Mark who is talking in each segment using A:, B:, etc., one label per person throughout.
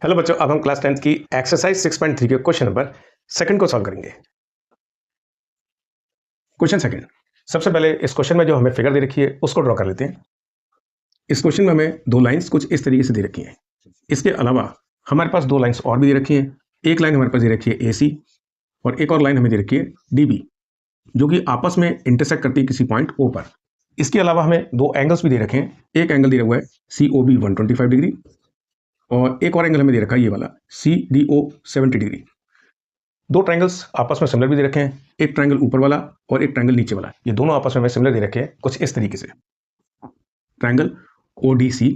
A: Hello बच्चों, अब हम क्लास 10th की एक्सरसाइज 6.3 के क्वेश्चन नंबर सेकंड को सॉल्व करेंगे। क्वेश्चन सेकंड, सबसे पहले इस क्वेश्चन में जो हमें फिगर दे रखी है उसको ड्रॉ कर लेते हैं। इस क्वेश्चन में हमें दो लाइंस कुछ इस तरीके से दे रखी हैं। इसके अलावा हमारे पास दो लाइंस और भी दे रखी हैं। एक लाइन हमारे पास दे रखी है AC और एक और लाइन हमें दे रखी है DB, जो कि आपस में इंटरसेक्ट करती है किसी पॉइंट O पर। इसके अलावा हमें दो एंगल्स भी दे रखे हैं। एक एंगल दिया हुआ है COB 125 डिग्री और एक और एंगल हमें दे रखा है ये वाला CDO 70 डिग्री। दो ट्रायंगल्स आपस में सिमिलर भी दे रखे हैं, एक ट्रायंगल ऊपर वाला और एक ट्रायंगल नीचे वाला। ये दोनों आपस में हमें सिमिलर दे रखे हैं कुछ इस तरीके से। ट्रायंगल ODC,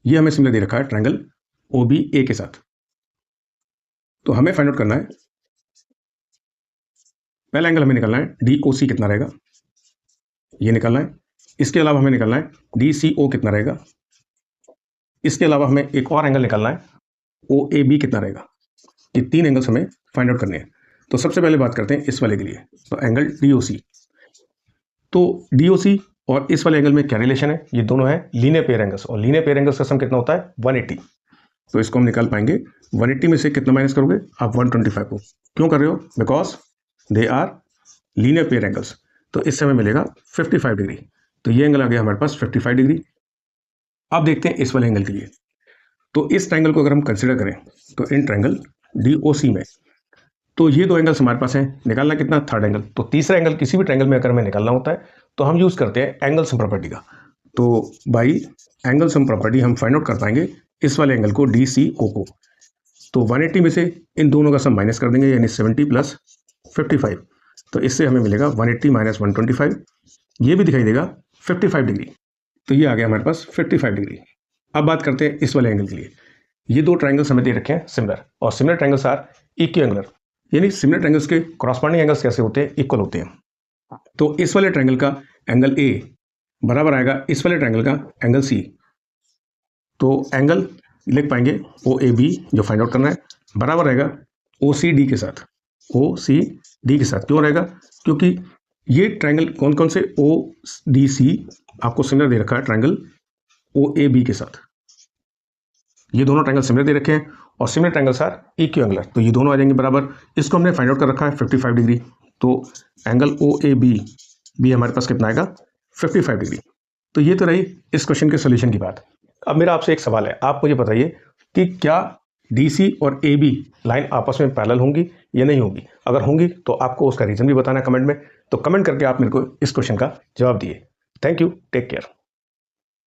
A: ये हमें सिमिलर दे रखा है ट्रायंगल OBA के साथ। तो हमें फाइंड आउट करना है, पहला एंगल हमें निकालना है DOC कितना रहेगा, ये निकालना है। इसके अलावा हमें निकालना है DCO कितना रहेगा। इसके अलावा हमें एक और एंगल निकालना है OAB कितना रहेगा। ये तीन एंगल्स हमें फाइंड आउट करने हैं। तो सबसे पहले बात करते हैं इस वाले के लिए, तो एंगल DOC। तो DOC और इस वाले एंगल में क्या रिलेशन है, ये दोनों है लीनियर पेयर एंगल्स, और लीनियर पेयर एंगल्स का सम कितना होता है 180। तो इसको हम निकाल पाएंगे। 180 में से कितना माइनस करोगे आप 125 को। क्यों कर रहे हो, because they are linear pair angles. तो इससे हमें मिलेगा 55 डिग्री। तो ये एंगल आ गया हमारे पास 55 डिग्री। अब देखते हैं इस वाले एंगल के लिए। तो इस ट्रायंगल को अगर हम कंसिडर करें तो इन ट्रायंगल DOC में, तो ये दो एंगल्स हमारे पास हैं। निकालना कितना, थर्ड एंगल। तो तीसरा एंगल किसी भी ट्रायंगल में अगर हमें निकालना होता है तो हम यूज़ करते हैं एंगल सम प्रॉपर्टी का। तो बाई एंगल सम प्रॉपर्टी हम फाइंड आउट कर पाएंगे इस वाले एंगल को DCO को। तो 180 में से इन दोनों का सम माइनस कर देंगे, यानी 70 प्लस 55। तो इससे हमें मिलेगा 180 माइनस 125, ये भी दिखाई देगा 55 डिग्री। तो ये आ गया हमारे पास 55 डिग्री। अब बात करते हैं इस वाले एंगल के लिए। ये दो ट्रायंगल्स हमें दे रखे हैं सिमिलर, और सिमिलर ट्रायंगल्स आर इक्विएंगुलर, यानी सिमिलर ट्रायंगल्स के कॉरस्पॉन्डिंग एंगल्स कैसे होते हैं, इक्वल होते हैं। तो इस वाले ट्रायंगल का एंगल A बराबर आएगा इस वाले ट्रायंगल का एंगल C। तो एंगल लिख पाएंगे OAB जो फाइंड आउट करना है, बराबर रहेगा OCD के साथ। OCD के साथ क्यों रहेगा, क्योंकि ये ट्रायंगल कौन कौन से ODC आपको सिमिलर दे रखा है ट्रायंगल OAB के साथ। ये दोनों ट्रायंगल सिमिलर दे रखे हैं और सिमिलर ट्रायंगल्स आर इक्विएंगुलर, तो ये दोनों आ जाएंगे बराबर। इसको हमने फाइंड आउट कर रखा है 55 डिग्री। तो एंगल OAB भी हमारे पास कितना आएगा 55 डिग्री। तो ये तो रही इस क्वेश्चन के सोल्यूशन की बात। अब मेरा आपसे एक सवाल है, आप मुझे बताइए कि क्या DC और AB लाइन आपस में पैरेलल होंगी या नहीं होंगी। अगर होंगी तो आपको उसका रीजन भी बताना है कमेंट में। तो कमेंट करके आप मेरे को इस क्वेश्चन का जवाब दिए। Thank you, take care.